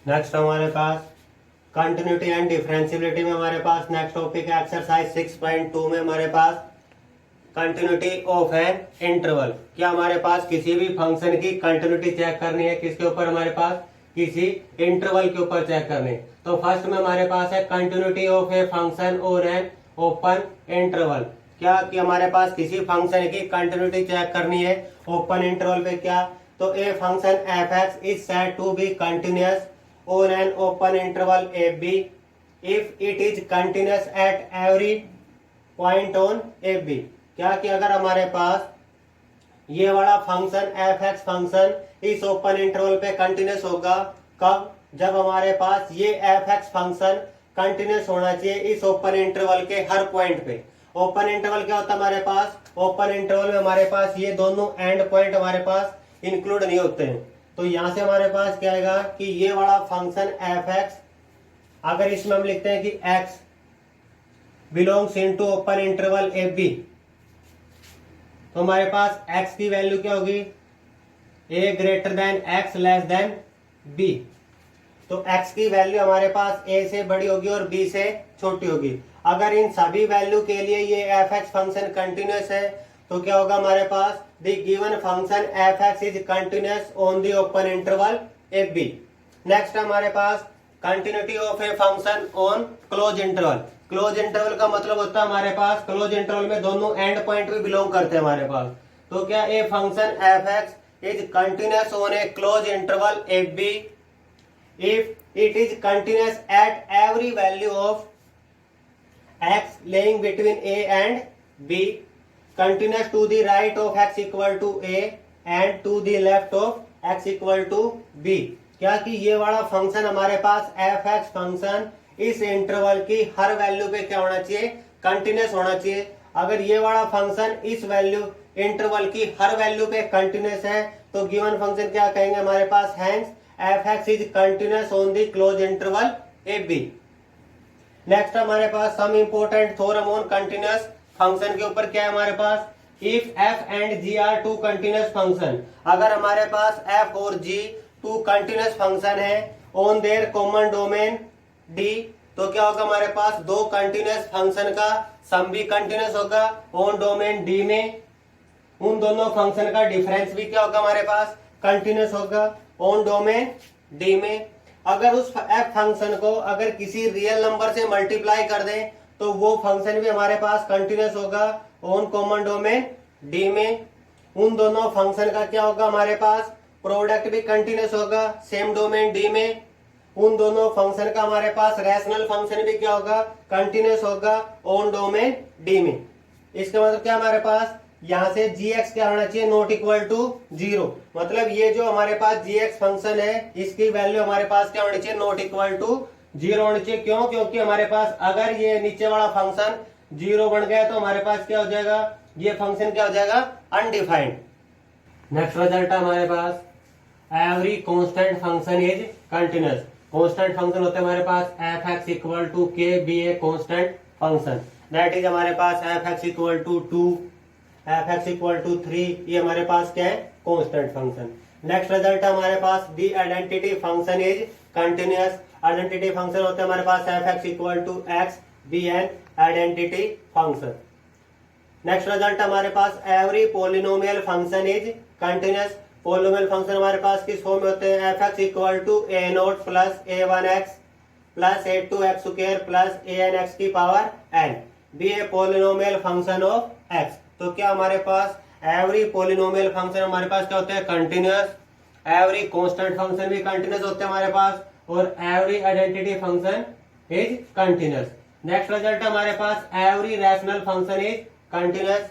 Next हमारे पास continuity and differentiability में हमारे पास नेक्स्ट टॉपिक है एक्सरसाइज 6.2 में हमारे पास कंटिन्यूटी ऑफ एन इंटरवल। क्या हमारे पास किसी भी फंक्शन की कंटिन्यूटी चेक करनी है, किसके ऊपर हमारे पास किसी इंटरवल के ऊपर चेक करनी है। तो फर्स्ट में हमारे पास है continuity of a function on an open interval. क्या कि हमारे पास किसी फंक्शन की कंटिन्यूटी चेक करनी है ओपन इंटरवल पे। क्या तो a function f x is said to be continuous on an open interval ab if it is continuous at every point on ab। क्या कि अगर हमारे पास ये वाला फंक्शन एफ एक्स फंक्शन इस ओपन इंटरवल पे कंटिन्यूस होगा, कब? जब हमारे पास ये एफ एक्स फंक्शन कंटिन्यूस होना चाहिए इस ओपन इंटरवल के हर पॉइंट पे। ओपन इंटरवल क्या होता है हमारे पास? ओपन इंटरवल में हमारे पास ये दोनों एंड पॉइंट हमारे पास इंक्लूड नहीं होते हैं। तो यहां से हमारे पास क्या आएगा कि ये वाला फंक्शन एफ एक्स, अगर इसमें हम लिखते हैं कि x belongs into open interval a b, तो हमारे पास x की वैल्यू क्या होगी? a greater than x less than b। तो x की वैल्यू हमारे पास a से बड़ी होगी और b से छोटी होगी। अगर इन सभी वैल्यू के लिए ये एफ एक्स फंक्शन कंटिन्यूस है तो क्या होगा हमारे पास? The given function f x is continuous on the open interval a b. Next हमारे पास continuity of a function on close interval. Close interval का मतलब होता है हमारे पास क्लोज इंटरवल में दोनों एंड पॉइंट भी बिलोंग करते हैं हमारे पास। तो क्या a function f x is continuous on a close interval a b if it is continuous at every value of x laying between a and b, continuous to the right of x equal to a and to the left of x equal to b। क्या कि ये वाला function हमारे पास f x function इस interval की हर value पे क्या होना चाहिए? कंटिन्यूस होना चाहिए। अगर ये वाला फंक्शन इस वैल्यू इंटरवल की हर वैल्यू पे कंटिन्यूस है तो गिवन फंक्शन क्या कहेंगे हमारे पास? Hence f x is continuous on the close interval a b. Next हमारे पास some important theorem on continuous function के ऊपर क्या है हमारे पास? If f and g are two continuous function, अगर हमारे पास f और g टू कंटिन्यूअस फंक्शन है on their common domain d, तो क्या होगा हमारे पास? दो कंटिन्यूअस फंक्शन का सम भी कंटिन्यूअस होगा ऑन डोमेन d में। उन दोनों फंक्शन का डिफरेंस भी क्या होगा हमारे पास? कंटिन्यूअस होगा ऑन डोमेन d में। अगर उस f फंक्शन को अगर किसी रियल नंबर से मल्टीप्लाई कर दें तो वो फंक्शन भी हमारे पास कंटिन्यूअस होगा ऑन कॉमन डोमेन d में। उन दोनों फंक्शन का क्या होगा हमारे पास? प्रोडक्ट भी कंटिन्यूअस होगा सेम डोमेन d में। उन दोनों फंक्शन का हमारे पास रैशनल फंक्शन भी क्या होगा? कंटिन्यूअस होगा ऑन डोमेन d में। इसका मतलब क्या हमारे पास? यहाँ से gx क्या होना चाहिए? Not equal to 0। मतलब ये जो हमारे पास gx फंक्शन है इसकी वैल्यू हमारे पास क्या होनी चाहिए? नॉट इक्वल टू 0 होनी चाहिए। क्यों? क्योंकि हमारे पास अगर ये नीचे वाला फंक्शन 0 बन गया तो हमारे पास क्या हो जाएगा? ये फंक्शन क्या हो जाएगा? अनडिफाइंड। नेक्स्ट रिजल्ट हमारे पास every constant function is continuous. Constant function होते हैं हमारे पास f x equal to k be a constant function. That is हमारे पास f x equal to 2, f x equal to 3, ये हमारे पास क्या है? Constant function. नेक्स्ट रिजल्ट है हमारे पास the identity function is continuous. Identity function होते हैं हमारे पास f x equal to x be an identity function. Next result हमारे पास every polynomial function is continuous. Polynomial function हमारे पास किस फॉर्म में होते हैं? F x equal to a naught plus a one x plus a two x square plus a n x की power n be a polynomial function of x. तो क्या हमारे पास एवरी पोलिनोमियल फंक्शन हमारे पास क्या होते हैं? कंटिन्यूअस। एवरी कांस्टेंट फंक्शन भी कंटिन्यूअस होते हैं हमारे पास और every identity function is continuous. Next result हमारे पास every rational function is continuous.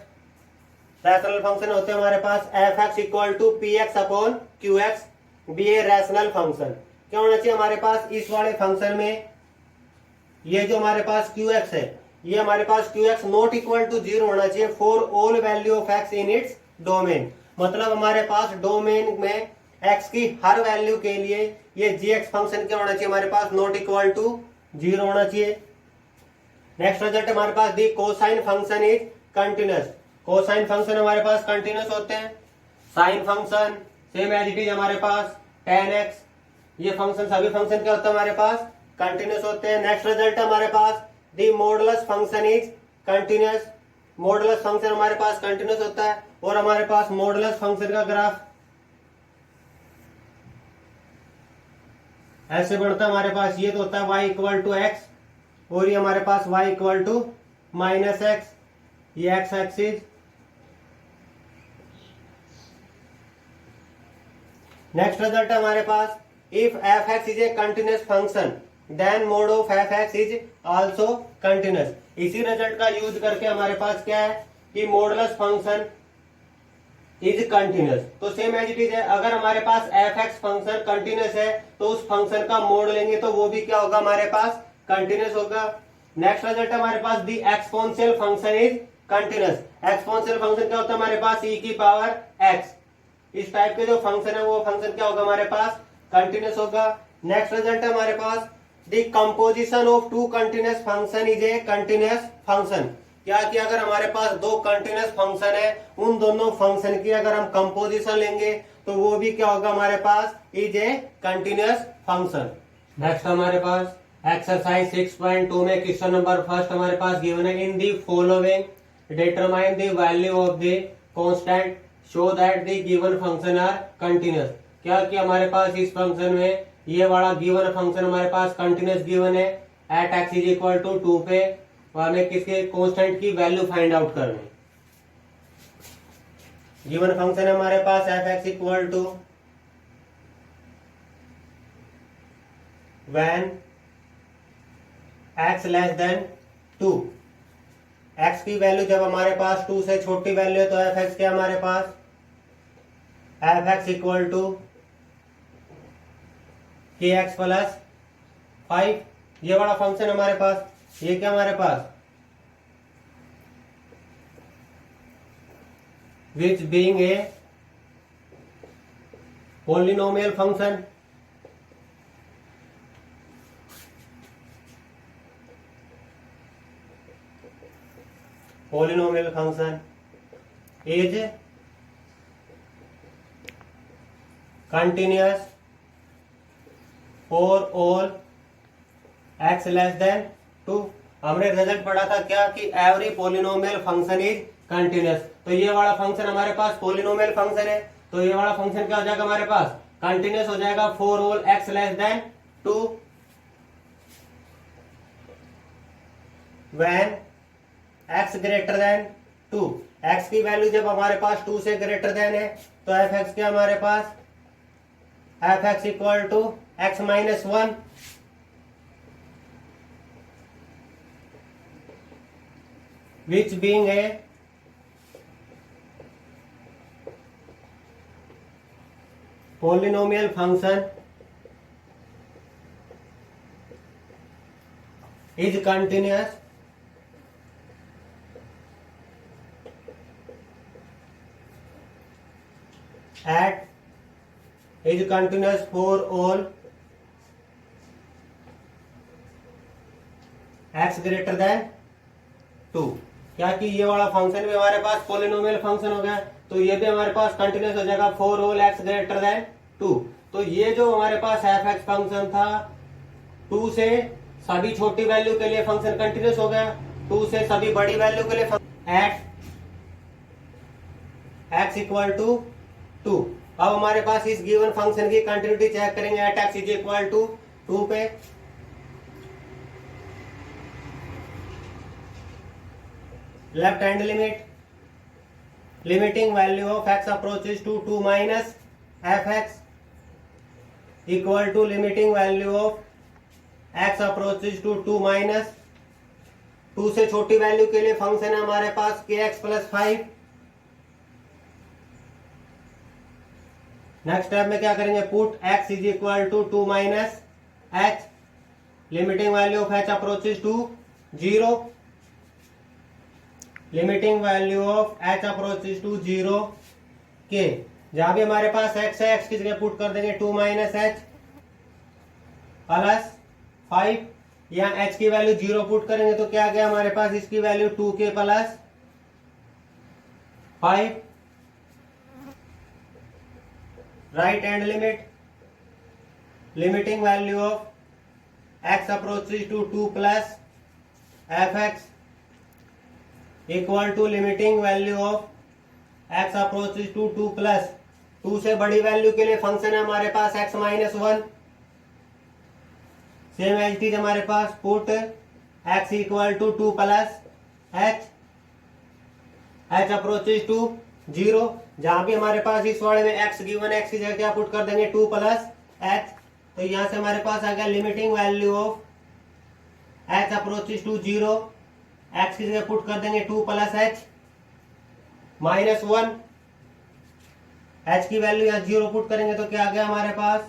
Rational function होते हैं हमारे पास f x equal to p x upon q x be a rational function. क्या होना चाहिए हमारे पास? इस वाले फंक्शन में ये जो हमारे पास क्यू एक्स है ये हमारे पास q x not equal to 0 होना चाहिए for all value of x in its domain. मतलब हमारे पास डोमेन में एक्स की हर वैल्यू के लिए ये जी एक्स फंक्शन क्या होना चाहिए हमारे पास? नॉट इक्वल टू 0 होना चाहिए। नेक्स्ट रिजल्ट हमारे पास the cosine function is continuous. Cosine function हमारे पास कंटिन्यूअस होते हैं। Sine function same as it is हमारे पास tan x ये फंक्शन सभी फंक्शन क्या होता है हमारे पास कंटिन्यूस होते हैं। नेक्स्ट रिजल्ट हमारे पास the modulus function is continuous. Modulus function हमारे पास कंटिन्यूस होता है और हमारे पास मॉडुलस फंक्शन का ग्राफ ऐसे बढ़ता है हमारे पास। ये तो होता है y इक्वल टू एक्स और ये हमारे पास y equal to minus x. ये एक्स एक्सिस। नेक्स्ट रिजल्ट है हमारे पास if f x is a continuous function then mod of f x is also continuous. इसी रिजल्ट का यूज करके हमारे पास क्या है कि मॉडुलस फंक्शन इज कंटिन्यूस। तो सेम एज इट इज है, अगर हमारे पास एफ एक्स फंक्शन कंटिन्यूस है तो उस फंक्शन का मोड लेंगे तो वो भी क्या होगा हमारे पास कंटिन्यूस होगा। नेक्स्ट रिजल्ट हमारे पास the exponential function is continuous. Exponential function क्या होता है हमारे पास e की पावर x। इस टाइप के जो फंक्शन है वो फंक्शन क्या होगा हमारे पास कंटिन्यूस होगा। नेक्स्ट रिजल्ट है हमारे पास the composition of two continuous function is a continuous function. क्या कि अगर हमारे पास दो कंटिन्यूस फंक्शन है उन दोनों फंक्शन की अगर हम कंपोजिशन लेंगे तो वो भी क्या होगा हमारे पास is a continuous function. Next हमारे पास एक्सरसाइज 6.2 में क्वेश्चन नंबर फर्स्ट हमारे पास गिवन है in the following determine the value of the constant show that the given function are continuous. क्या कि हमारे पास इस फंक्शन में ये वाला गिवन फंक्शन हमारे पास कंटिन्यूस गिवन है at x is equal to 2 पे और हमें किसके कांस्टेंट की वैल्यू फाइंड आउट करनी। गिवन फंक्शन है हमारे पास f x equal to when x less than 2। X की वैल्यू जब हमारे पास 2 से छोटी वैल्यू है तो एफ एक्स क्या हमारे पास f x equal to k x plus 5। ये वाला फंक्शन हमारे पास ये क्या हमारे पास which being a polynomial function polynomial function is continuous for all x less than 2। हमने रिजल्ट पढ़ा था क्या कि every polynomial function is continuous. तो ये वाला फंक्शन हमारे पास पोलिनोमियल फंक्शन है तो ये वाला फंक्शन क्या हो जाएगा हमारे पास कंटिन्यूस हो जाएगा for all x less than 2 when x greater then 2। x की वैल्यू जब हमारे पास 2 से ग्रेटर देन है तो एफ एक्स क्या हमारे पास f x equal to x minus 1। Which being a polynomial function is continuous at is continuous for all x greater than 2। क्या कि ये वाला फंक्शन भी हमारे पास पोलिनोमियल फंक्शन हो गया तो ये भी हमारे पास कंटिन्यूस हो जाएगा for all x greater then 2। तो ये जो हमारे पास एफ एक्स फंक्शन था 2 से सभी छोटी वैल्यू के लिए फंक्शन कंटिन्यूस हो गया 2 से सभी बड़ी वैल्यू के लिए एट x इक्वल टू 2। अब हमारे पास इस गिवन फंक्शन की कंटिन्यूटी चेक करेंगे at x is equal to 2 पे। Left hand limit limiting value of x approaches to 2 minus f x equal to limiting value of x approaches to 2 minus 2 से छोटी value के लिए function है हमारे पास के एक्स प्लस 5। नेक्स्ट स्टेप में क्या करेंगे put x is equal to 2 minus h limiting value of h approaches to 0। Limiting value of h approaches to 0 के जहां भी हमारे पास x है x की जगह पुट कर देंगे 2 माइनस h प्लस 5। यहाँ h की वैल्यू 0 पुट करेंगे तो क्या गया हमारे पास इसकी value 2k plus 5। Right hand limit limiting value of x approaches to 2 plus f x equal to limiting value of x approaches to 2 plus 2 से बड़ी वैल्यू के लिए फंक्शन है हमारे पास x minus 1। Same as it is हमारे पास put x equal to 2 plus h approaches to 0। जहां भी हमारे पास इस वाले में x गिवन x की जगह क्या पुट कर देंगे 2 प्लस h। तो यहां से हमारे पास आ गया limiting value of h approaches to 0, x की जगह पुट कर देंगे 2 प्लस h माइनस 1। h की वैल्यू यहाँ 0 पुट करेंगे तो क्या आ गया हमारे पास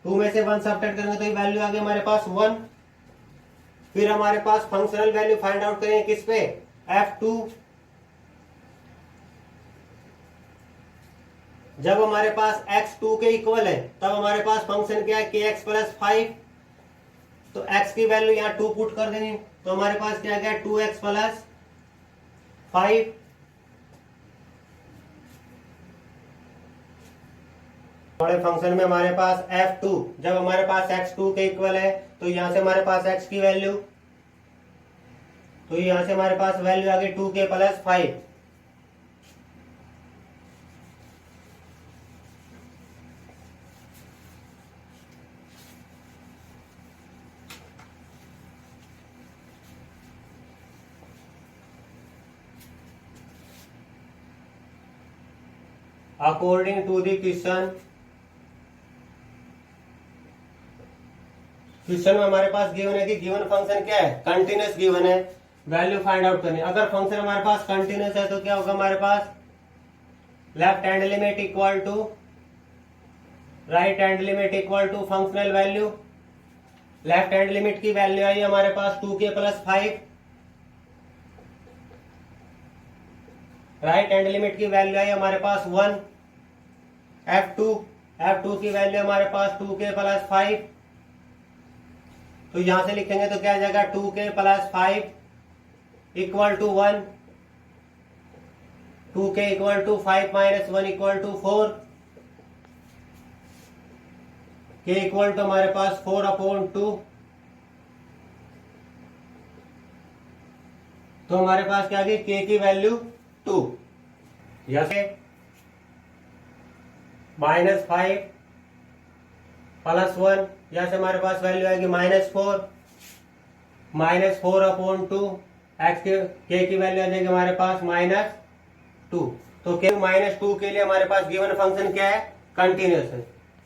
2 में से 1 सब्ट्रैक्ट करेंगे तो ये वैल्यू आ गई हमारे पास 1। फिर हमारे पास फंक्शनल वैल्यू फाइंड आउट करेंगे किस पे f2। जब हमारे पास x 2 के इक्वल है तब हमारे पास फंक्शन क्या है kx प्लस 5। तो x की वैल्यू यहाँ 2 पुट कर देंगे तो हमारे पास क्या गया 2x प्लस 5। बड़े फंक्शन में हमारे पास f2 जब हमारे पास x 2 के इक्वल है तो यहां से हमारे पास x की वैल्यू, तो यहां से हमारे पास वैल्यू आ गई 2k plus 5। According to the question में हमारे पास गिवन है कि गिवन फंक्शन क्या है कंटिन्यूअस गिवन है, वैल्यू फाइंड आउट करनी। अगर फंक्शन हमारे पास कंटिन्यूअस है तो क्या होगा हमारे पास left hand limit equal to right hand limit equal to functional value. Left hand limit की वैल्यू आई हमारे पास 2k plus 5, right hand limit की वैल्यू आई हमारे पास 1। f2 की वैल्यू हमारे पास 2k प्लस 5। तो यहां से लिखेंगे तो क्या आ जाएगा 2k plus 5 equal to 1। 2k equal to 5 minus 1 equal to 4। k equal to हमारे पास 4/2। तो हमारे पास क्या आ गई k की वैल्यू 2। यहां से -5 प्लस 1, यहां से हमारे पास वैल्यू आएगी -4। -4/2 x के की वैल्यू आ जाएगी हमारे पास -2। तो k -2 के लिए हमारे पास गिवन फंक्शन क्या है कंटिन्यूअस है।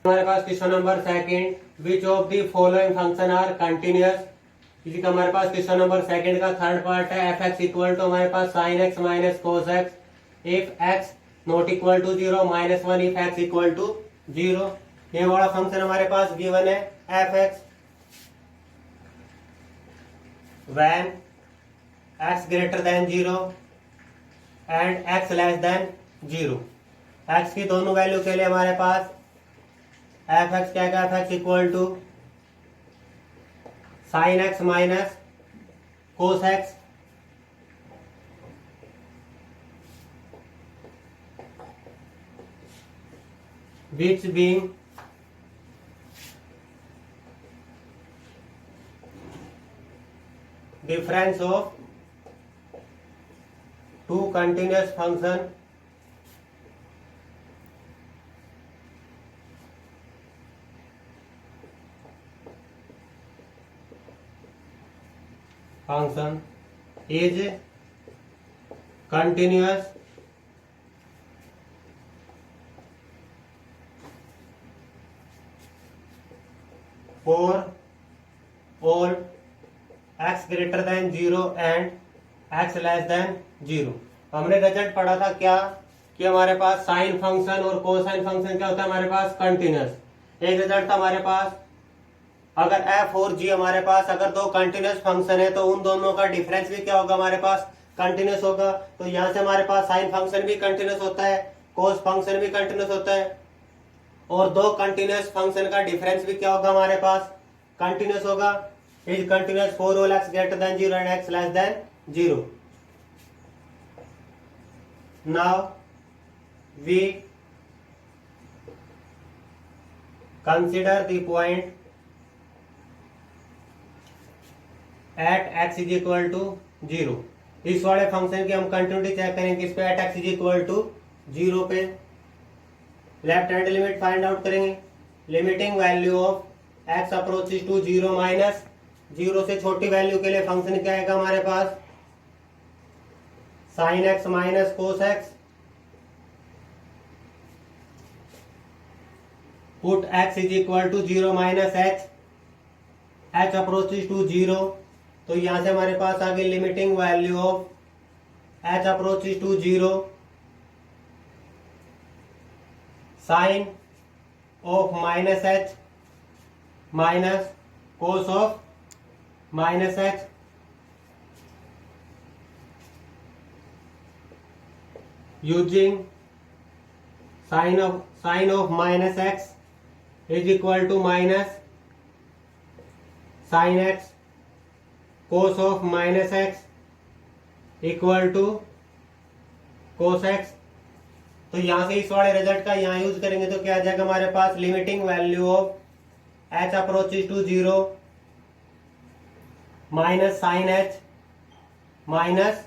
हमारे पास question number second which of the following function are continuous. इसी का हमारे पास क्वेश्चन नंबर सेकंड का थर्ड पार्ट है एफ एक्स इक्वल टू हमारे पास sine x minus cos x if x not equal to 0 -1 if x equal to 0। ये वाला फंक्शन हमारे पास गिवन है f x when x greater than 0 and x less than 0। X की दोनों value के लिए हमारे पास एफ एक्स क्या है, f x equal to sine x minus cos x which being difference of two continuous function is continuous for all x greater than 0 and x less than 0। हमने result पढ़ा था क्या कि हमारे पास साइन फंक्शन और कोसाइन फंक्शन क्या होता है हमारे पास कंटिन्यूअस। एक रिजल्ट था हमारे पास अगर f और g हमारे पास अगर दो कंटिन्यूअस फंक्शन है तो उन दोनों का डिफरेंस भी क्या होगा हमारे पास कंटिन्यूअस होगा। तो यहाँ से हमारे पास साइन फंक्शन भी कंटिन्यूअस होता है, कोस फंक्शन भी कंटिन्यूअस होता है और दो कंटिन्यूअस फंक्शन का डिफरेंस भी क्या होगा हमारे पास कंटिन्यूअस होगा। Is continuous for all x greater than 0 and x less than 0। Now we consider the point at x is equal to 0। इस वाले फंक्शन की हम कंटिन्यूटी चेक करेंगे किस पे, at x is equal to 0 पे। Left hand limit find out करेंगे। Limiting value of x approaches to 0 minus 0 से छोटी वैल्यू के लिए फंक्शन क्या आएगा हमारे पास, sine x minus cos x. Put x is equal to 0 minus h, h approaches to 0। तो यहां से हमारे पास आ गई limiting value of h approaches to 0 sine of minus h minus cos of minus h. Using sine of minus x is equal to minus sine x cos of minus x equal to cos x. तो यहां से इस वाले result का यहां use करेंगे तो क्या आ जाएगा हमारे पास, limiting value of h approaches to 0 minus sine h minus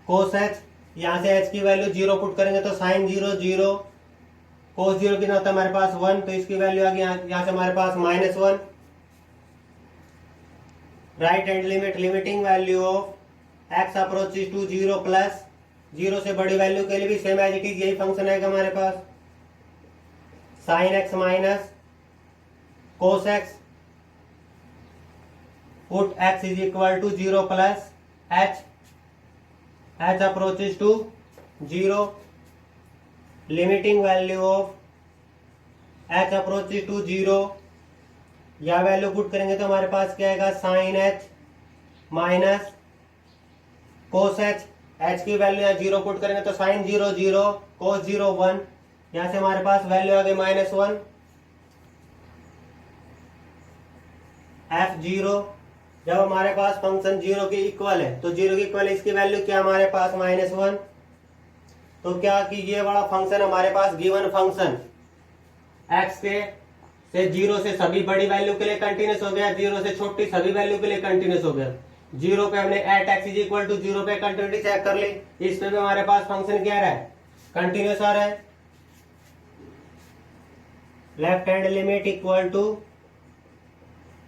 cos h. यहां से एच की वैल्यू 0 पुट करेंगे तो साइन 0 0, कोस 0 कितना होता है हमारे पास 1, तो इसकी वैल्यू आ गई यहां से हमारे पास -1। Right hand limit, limiting value of x approaches to 0 plus 0 से बड़ी वैल्यू के लिए भी सेम एज इट इज यही फंक्शन आएगा हमारे पास, sine x minus cos x. Put x is equal to 0 plus h, h approaches to 0। Limiting value of h approaches to 0, या वैल्यू पुट करेंगे तो हमारे पास क्या आएगा, sine h minus cos h. H की वैल्यू यहाँ 0 पुट करेंगे तो साइन 0 0, कोस 0 1, यहां से हमारे पास वैल्यू आ गई -1। f0 जब हमारे पास फंक्शन 0 के इक्वल है तो 0 के इक्वल इसकी वैल्यू क्या हमारे पास -1। तो क्या कि ये वाला फंक्शन हमारे पास गिवन फंक्शन x के से 0 से सभी बड़ी वैल्यू के लिए कंटिन्यूस हो गया, 0 से छोटी सभी वैल्यू के लिए कंटिन्यूस हो गया। 0 पे हमने at x is equal to 0 पे कंटिन्यूटी चेक कर ली, इस पे भी हमारे पास फंक्शन क्या आ रहा है, कंटिन्यूस आ रहा है। Left hand limit equal to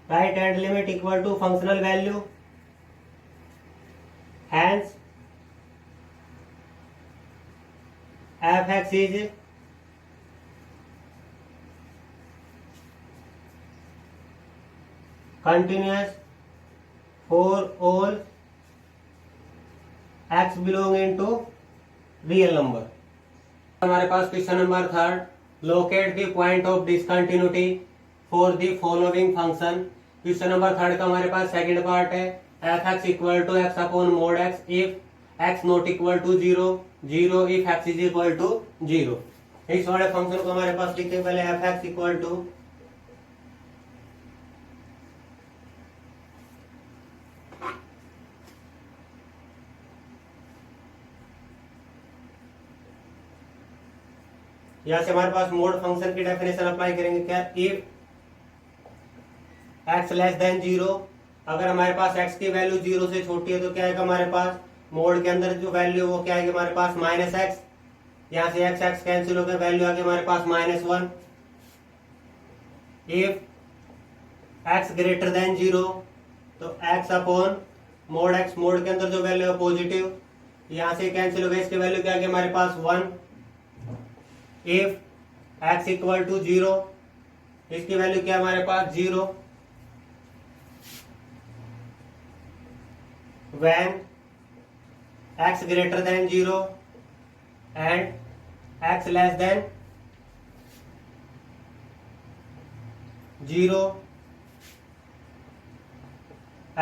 right hand limit equal to functional value, hence f x is continuous for all x belonging to real number। हमारे पास question number 3, locate the point of discontinuity for the following function. Question number 3 का हमारे पास second part है, f x equal to x upon mod x if x not equal to 0 0 if x is equal to 0। इस वाले function को हमारे पास लिखे पहले एफ एक्स इक्वल टू यहां से हमारे पास मोड फंक्शन की डेफिनेशन अप्लाई करेंगे, क्या, इफ x लेस देन 0, अगर हमारे पास x की वैल्यू 0 से छोटी है तो क्या आएगा हमारे पास, मोड के अंदर जो वैल्यू वो क्या आएगी हमारे पास -x। यहां से x x कैंसिल हो गया, वैल्यू आ गई हमारे पास -1। इफ x ग्रेटर देन 0 तो x upon mode x, mode के अंदर जो वैल्यू है पॉजिटिव, यहां से कैंसिल हो गया, इसकी वैल्यू क्या आ गई हमारे पास 1। इफ x इक्वल टू 0, इसकी वैल्यू क्या हमारे पास 0। When x greater than 0 and x less than 0,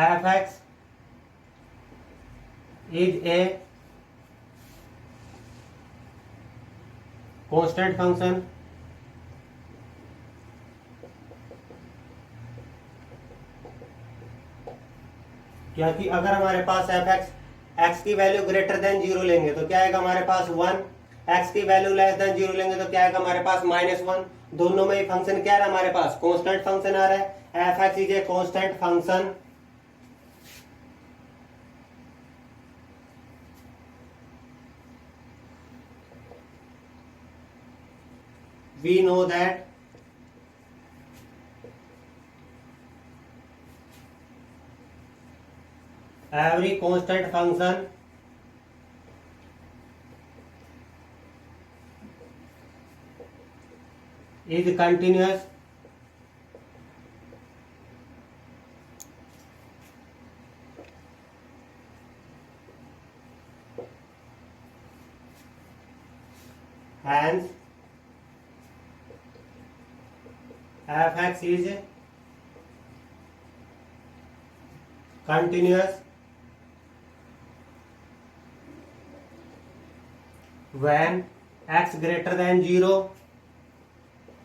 F x is a constant function. क्या कि अगर हमारे पास एफ एक्स एक्स की वैल्यू ग्रेटर देन 0 लेंगे तो क्या आएगा हमारे पास 1, एक्स की वैल्यू लेस देन 0 लेंगे तो क्या आएगा हमारे पास -1, दोनों में ही फंक्शन क्या आ रहा है हमारे पास, कांस्टेंट फंक्शन आ रहा है। F x is a constant function we know that every constant function is continuous hence fx is continuous when x greater than 0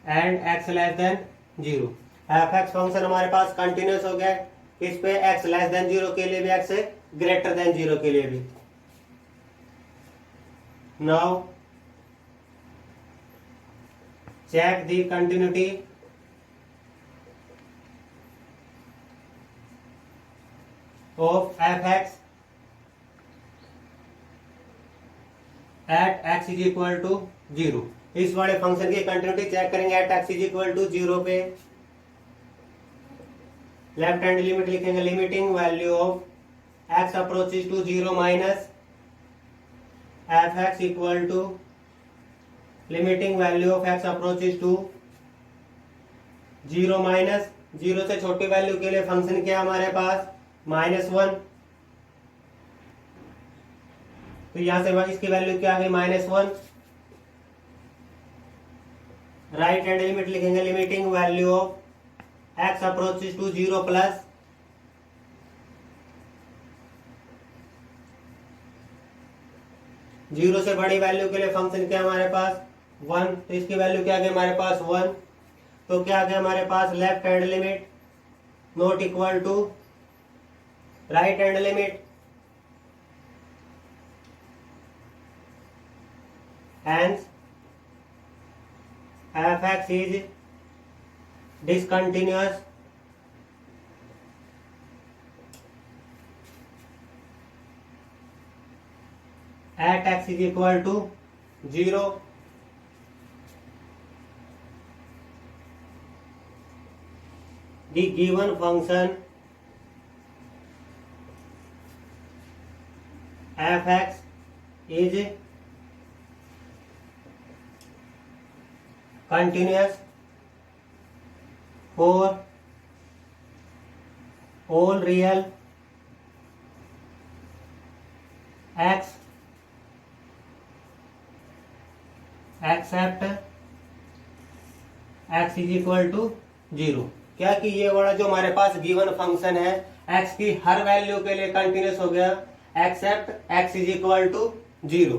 and x less than 0। F x function हमारे पास continuous हो गया किस पे, x less than 0 के लिए भी, x greater than 0 के लिए भी। Now check the continuity of f x at x is equal to 0। इस वाले फंक्शन की कंटिन्यूटी चेक करेंगे at x is equal to 0 पे। लेफ्ट हैंड लिमिट लिखेंगे, limiting value of x approaches to 0 minus f x equal to limiting value of x approaches to 0 minus 0 से छोटी value के लिए फंक्शन क्या हमारे पास, -1। तो यहां से इसकी वैल्यू क्या है, -1। राइट हैंड लिमिट लिखेंगे, limiting value of x approaches to 0 plus 0 से बड़ी वैल्यू के लिए फंक्शन क्या हमारे पास, 1। तो इसकी वैल्यू क्या आ गई हमारे पास, 1। तो क्या आ गया हमारे पास, left hand limit not equal to right hand limit, hence fx is discontinuous at x is equal to 0। the given function fx is continuous for all real x except x is equal to 0। क्या कि ये वाला जो हमारे पास given function है x की हर value के लिए कंटिन्यूस हो गया except x is equal to 0।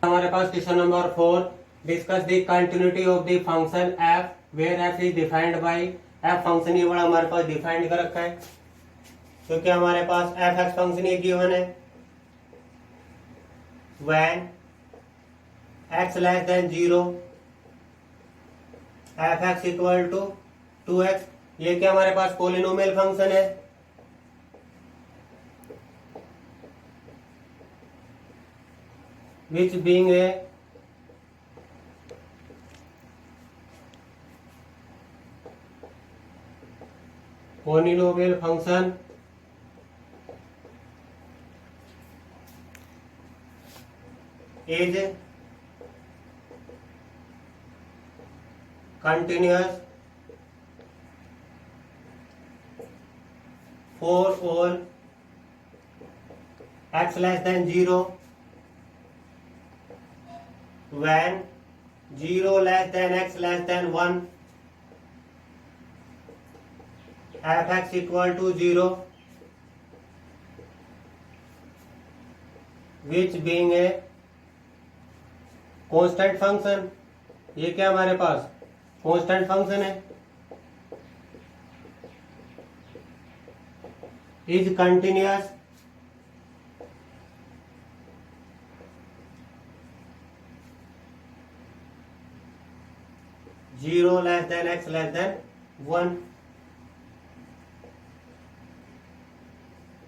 हमारे पास question number 4, discuss the continuity of the function f where f is defined by f function ये वाला हमारे पास डिफाइंड कर रखा है। तो क्या हमारे पास f x फंक्शन ये गिवन है when x less than 0 f x equal to 2x। ये क्या हमारे पास पॉलिनोमियल फंक्शन है which being a polynomial function is continuous for all x less than 0 when 0 less than x less than 1 f x equal to 0 which being a constant function। ये क्या हमारे पास constant function है is continuous zero when x less than 1,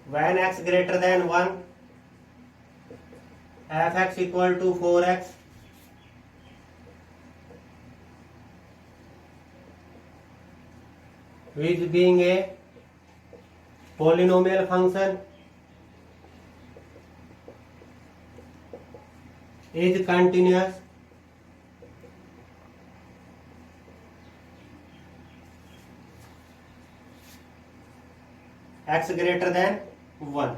when x greater than 1 f(x) equal to 4x, which being a polynomial function is continuous x greater than 1.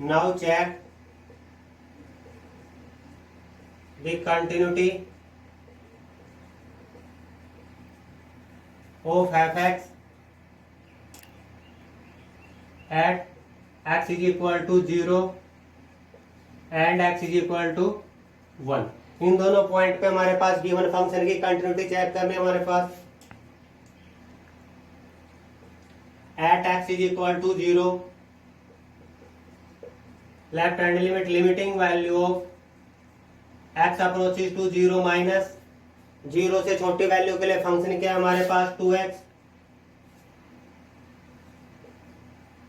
Now check the continuity of f(x) at x is equal to 0 and x is equal to 1. इन दोनों point पे हमारे पास given function की continuity check करनी है हमारे पास। At x is equal to 0, left hand limit limiting value of x approaches to 0 minus 0 से छोटी वैल्यू के लिए फंक्शन क्या है हमारे पास 2x,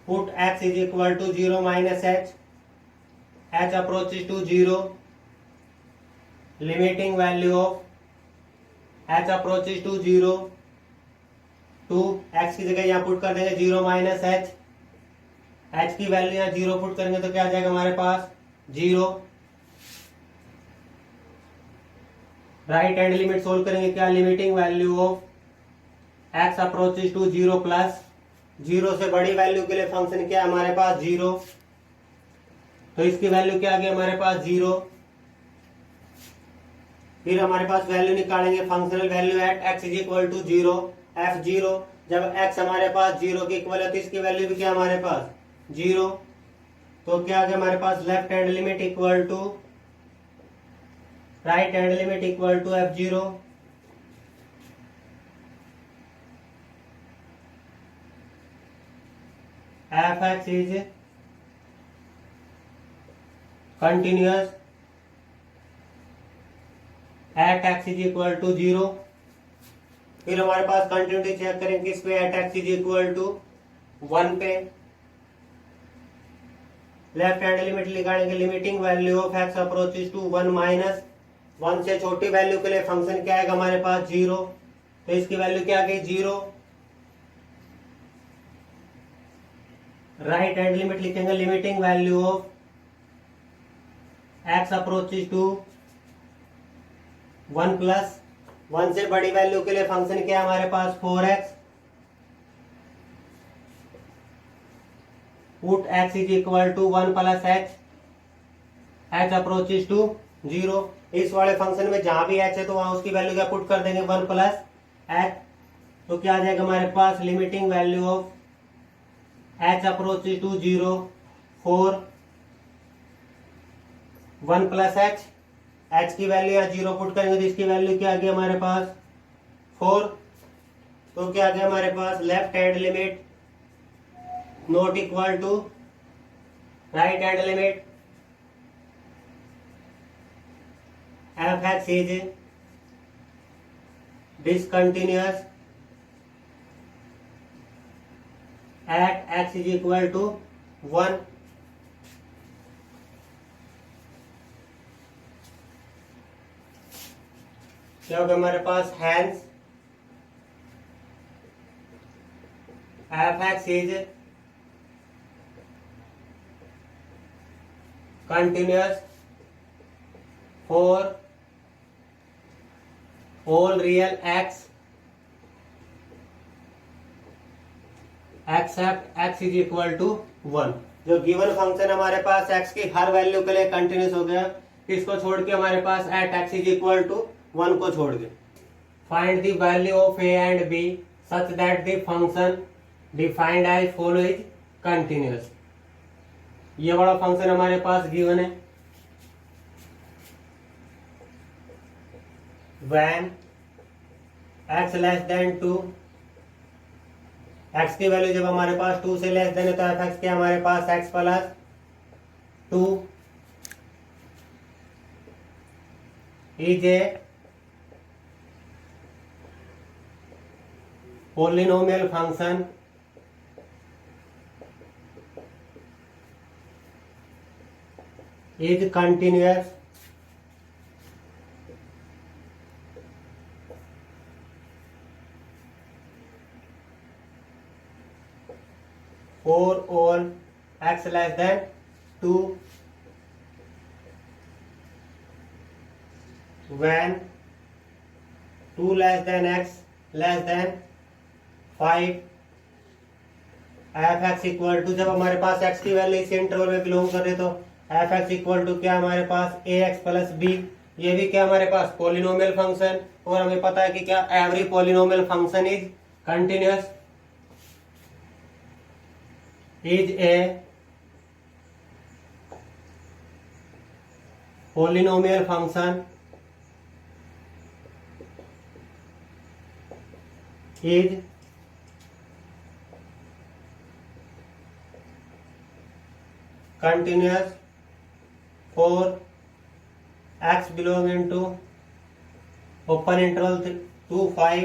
put x is equal to 0 minus h approaches to 0, limiting value of h approaches to 0 to x की जगह यहाँ पुट कर देंगे 0 minus h की वैल्यू यहाँ 0 पुट करेंगे तो क्या आ जाएगा हमारे पास 0। राइट हैंड लिमिट सोल्व करेंगे क्या, limiting value of x approaches to 0 plus 0 से बड़ी वैल्यू के लिए फंक्शन क्या है हमारे पास 0, तो इसकी वैल्यू क्या आ गई हमारे पास 0। फिर हमारे पास वैल्यू निकालेंगे functional value at x is equal to 0 f0, जब x हमारे पास 0 की इक्वल है तो इसकी वैल्यू भी क्या हमारे पास 0, तो क्या आ गया हमारे पास left hand limit equal to right hand limit equal to f0, f(x) is continuous at x is equal to 0। फिर हमारे पास कंटिन्यूटी चेक करेंगे किस पे, at x is equal to 1 पे। लेफ्ट हैंड लिमिट निकालेंगे limiting value of x approaches to 1 minus 1 से छोटी वैल्यू के लिए फंक्शन क्या आएगा हमारे पास 0, तो इसकी वैल्यू क्या आ गई 0। राइट हैंड लिमिट लिखेंगे limiting value of x approaches to 1 plus 1 से बड़ी वैल्यू के लिए फंक्शन क्या है हमारे पास 4x, put x is equal to 1 plus h approaches to 0। इस वाले फंक्शन में जहां भी h है तो वहां उसकी वैल्यू क्या पुट कर देंगे 1 प्लस h, तो क्या आ जाएगा हमारे पास limiting value of h approaches to 0 4 1 plus h की वैल्यू या 0 पुट करेंगे तो इसकी वैल्यू क्या आ गई हमारे पास 4, तो क्या आ गया हमारे पास left hand limit not equal to right hand limit f(x) is discontinuous at x is equal to 1। क्या होगा हमारे पास hence f(x) is continuous for all real x except x is equal to 1। जो गिवन फंक्शन हमारे पास x की हर value के लिए कंटिन्यूस हो गया, किसको छोड़ के हमारे पास at x is equal to 1 को छोड़ के। Find the value of a and b such that the function defined as follow is continuous. ये वाला फंक्शन हमारे पास गिवन है, when x less than 2, x की वैल्यू जब हमारे पास 2 से लेस देन है तो f(x) क्या हमारे पास x plus 2, is a polynomial function is continuous for all x less than 2 when 2 less than x less than 5 f x equal to, जब हमारे पास एक्स की वैल्यू इस इंटरवल में बिलोंग कर रहे तो एफ एक्स इक्वल टू क्या हमारे पास ए एक्स प्लस बी, ये भी क्या हमारे पास पॉलिनोमियल फंक्शन, और हमें पता है कि क्या every polynomial function is continuous, is a polynomial function is continuous for x belonging to open interval to 5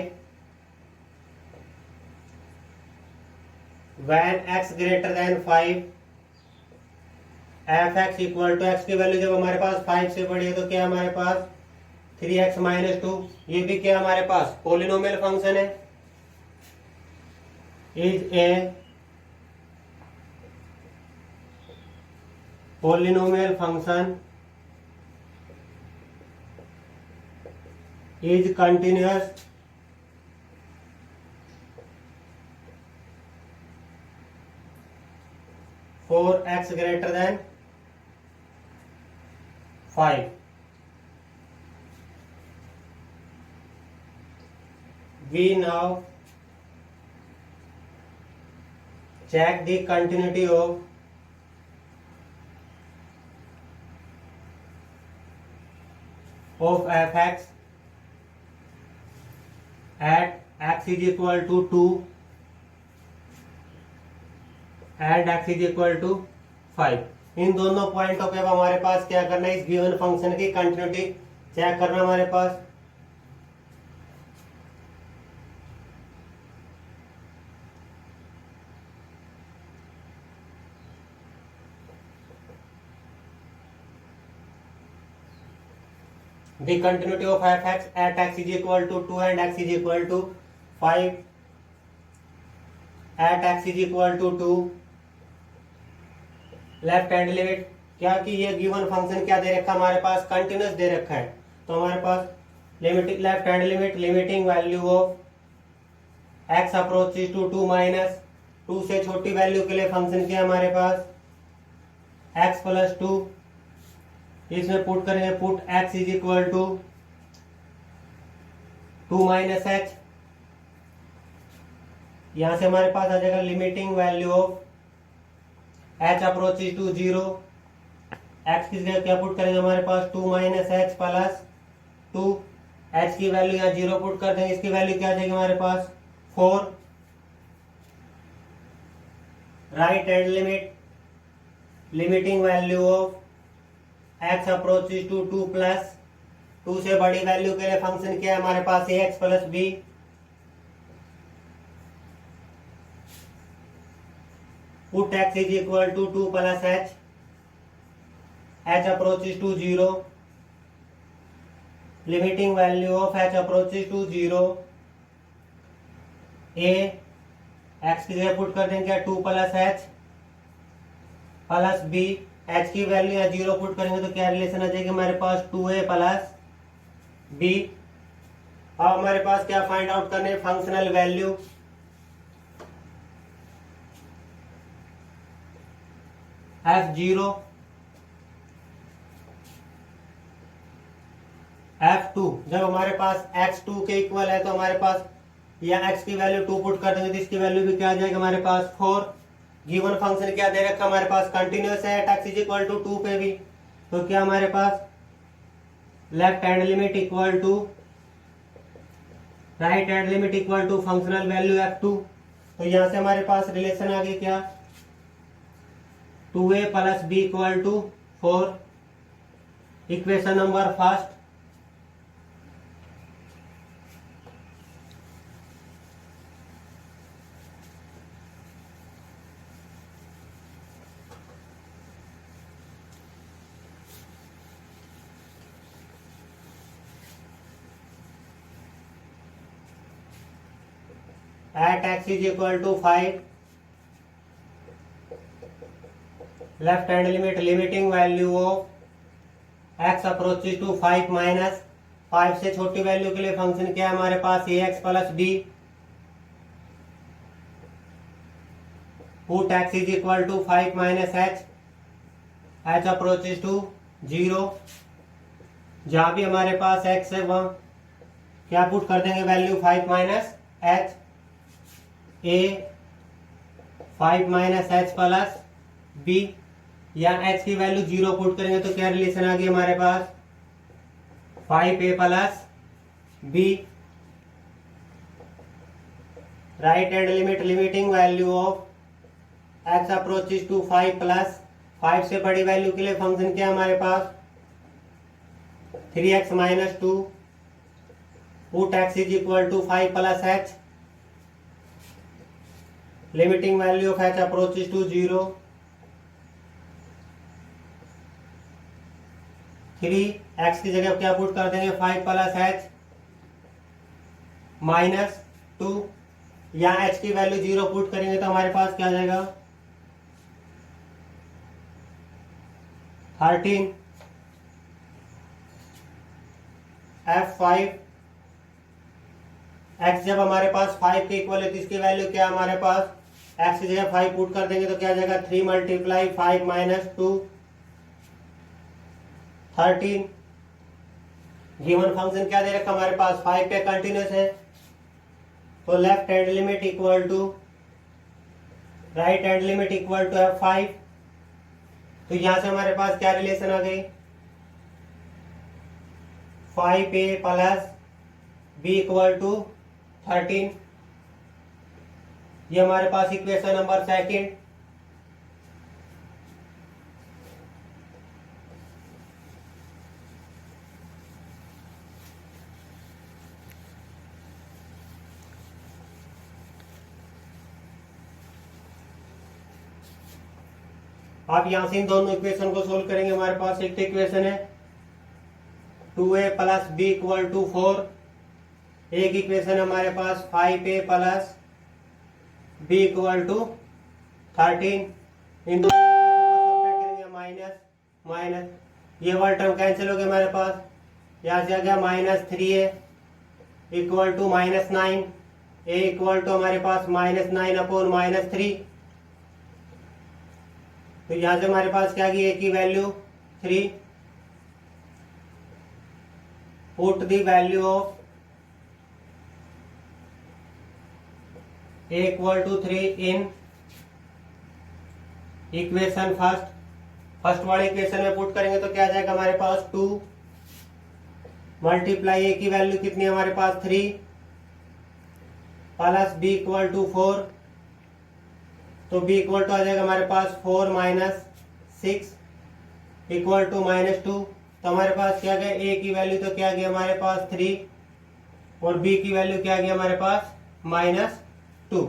when x greater than 5 f x equal to, x की वैल्यू जब हमारे पास 5 से बड़ी है तो क्या हमारे पास 3x माइनस 2, ये भी क्या हमारे पास पॉलिनोमियल फंक्शन है, is a polynomial function is continuous for x greater than 5. We now check the continuity of f x at x is equal to 2 and x is equal to 5. इन दोनों पॉइंटों पे अब हमारे पास क्या करना है, इस गिवन फंक्शन की कंटिन्यूटी चेक करना हमारे पास। The continuity of f(x) at x is equal to 2 and x is equal to 5 at x is equal to 2 left hand limit, क्या कि ये गिवन फंक्शन क्या दे रखा है हमारे पास, कंटिन्यूअस दे रखा है, तो हमारे पास limiting left hand limit limiting value of x approaches to 2 minus 2 से छोटी वैल्यू के लिए फंक्शन क्या हमारे पास x प्लस 2, इसमें पुट करेंगे put x is equal to 2 minus h, यहां से हमारे पास आ जाएगा limiting value of h approaches to 0, x की जगह क्या पुट करेंगे हमारे पास 2 माइनस एच प्लस 2, h की वैल्यू यहाँ 0 पुट कर देंगे, इसकी वैल्यू क्या आ जाएगी हमारे पास 4, right hand limit limiting value of x approaches to 2 plus 2 से बड़ी वैल्यू के लिए फंक्शन क्या है हमारे पास ax plus b, put x is equal to 2 plus h, h approaches to 0, limiting value of h approaches to 0, a x की जगह पुट कर देंगे 2 plus h plus b, h की वैल्यू या 0 पुट करेंगे तो क्या रिलेशन आ जाएगी हमारे पास 2a प्लस b। अब हमारे पास क्या फाइंड आउट करने फंक्शनल वैल्यू, f0 f2, जब हमारे पास x2 के इक्वल है तो हमारे पास या x की वैल्यू 2 पुट कर देंगे तो इसकी वैल्यू भी क्या आ जाएगा हमारे पास 4, गिवन फंक्शन क्या दे रखा हमारे पास कंटिन्यूअस है at x is equal to 2 पे भी, तो क्या हमारे पास left hand limit equal to right hand limit equal to functional value f2, तो यहां से हमारे पास रिलेशन आ गई क्या 2a plus b equal to 4, equation number first at x is equal to 5, left hand limit, limiting value of x approaches to 5 minus 5 से छोटी value के लिए फंक्शन क्या है हमारे पास, a x plus b, put x is equal to 5 minus h, h approaches to 0, जहां भी हमारे पास एक्स है वहां क्या पुट कर देंगे value 5 minus h, a 5 minus h plus b, या एच की वैल्यू 0 पुट करेंगे तो क्या रिलेशन आ गई हमारे पास 5a plus b, right hand limit, limiting value of x approaches to 5 plus 5 से बड़ी वैल्यू के लिए फंक्शन क्या है हमारे पास 3x minus 2, put x is equal to 5 plus h, limiting value of h approaches to 0, 3x की जगह क्या पुट कर देंगे 5 प्लस एच माइनस 2, या h की वैल्यू 0 पुट करेंगे तो हमारे पास क्या आ जाएगा 13 f5, x जब हमारे पास 5 के इक्वल है तो इसकी वैल्यू क्या है हमारे पास, x की जगह 5 पुट कर देंगे तो क्या आ जाएगा 3 मल्टीप्लाई 5 माइनस 2, 13। गिवन फंक्शन क्या दे रखा हमारे पास 5 पे कंटिन्यूस है, तो left hand limit equal to right hand limit equal to f5, तो यहां से हमारे पास क्या रिलेशन आ गई 5a plus b equal to 13, ये हमारे पास इक्वेशन नंबर सेकंड। आप यहां से इन दोनों इक्वेशन को सोल्व करेंगे, हमारे पास एक इक्वेशन है 2a plus b equal to 4, एक इक्वेशन है हमारे पास 5a plus b equal to 13, इन दोनों इक्वेशन को करेंगे माइनस माइनस, ये वाला टर्म कैंसिल हो गया हमारे पास, यहां से आ गया minus 3a equal to minus 9, a equal to हमारे पास माइनस 9 अपॉन माइनस 3, तो यहां से हमारे पास क्या गई a की value 3, put the value of a equal to 3 in equation first वाले इक्वेशन में पुट करेंगे तो क्या आ जाएगा हमारे पास 2 मल्टीप्लाई a की वैल्यू कितनी है हमारे पास 3 प्लस b इक्वल टू 4, तो b इक्वल टू आ जाएगा हमारे पास 4 माइनस 6 इक्वल टू माइनस 2, तो हमारे पास क्या गया a की वैल्यू तो क्या गया हमारे पास 3 और b की वैल्यू क्या गया हमारे पास माइनस 2।